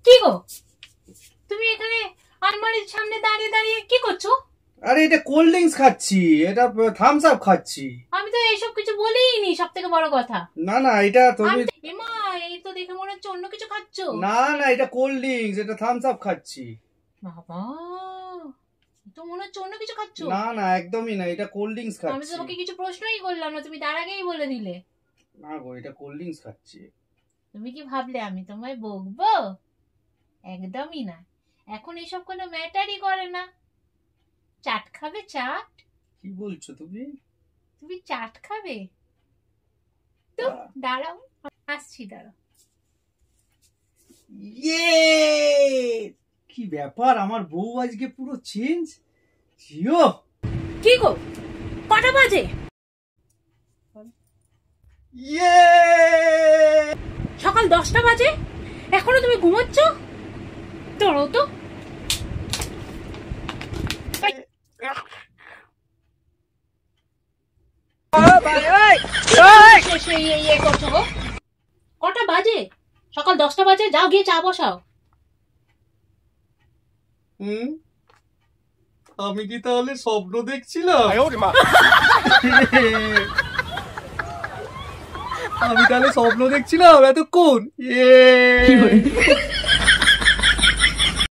কি গো, তুমি এখানে আলমারির সামনে দাঁড়িয়ে দাঁড়িয়ে কি করছো? আরে এটা কোল্ড ড্রিঙ্কস খাচ্ছি, এটা থামস আপ খাচ্ছি। আমি তো এইসব কিছু বলিনি, সব থেকে বড় কথা। না না, এটা তুমি এমা, এই তো দেখে মনে হচ্ছে অন্য কিছু খাচ্ছো। না না, এটা কোল্ড ড্রিঙ্কস, এটা থামস আপ খাচ্ছি। বাবা, তো মনে হচ্ছে অন্য কিছু খাচ্ছো। না না, একদমই না, এটা কোল্ড ড্রিঙ্কস খাচ্ছি। আমি তোমাকে কিছু প্রশ্নই করলাম না, তুমি তার আগেই বলে দিলে। না গো, এটা কোল্ড ড্রিঙ্কস খাচ্ছি। তুমি কি ভাবলে আমি তোমায় বকবো? একদমই না, এখন এসব কোনো ম্যাটারই করে না। চাট খাবে? চাট? কি বলছো তুমি? তুমি চাট খাবে? তো দাঁড়াও, আসছি, দাঁড়াও। ইয়ে, কি ব্যাপার, আমার বউ আজকে পুরো চেঞ্জ। জিও, কি গো, কটা বাজে? ইয়ে, সকাল 10টা বাজে, এখনো তুমি ঘুমোচ্ছ? দাঁড়াও তো। কটা বাজে? সকাল 10টা বাজে, যাও গিয়ে চা বসাও। আমি কি তাহলে স্বপ্ন দেখছিলাম? আমি তাহলে স্বপ্ন দেখছিলাম এতক্ষণ।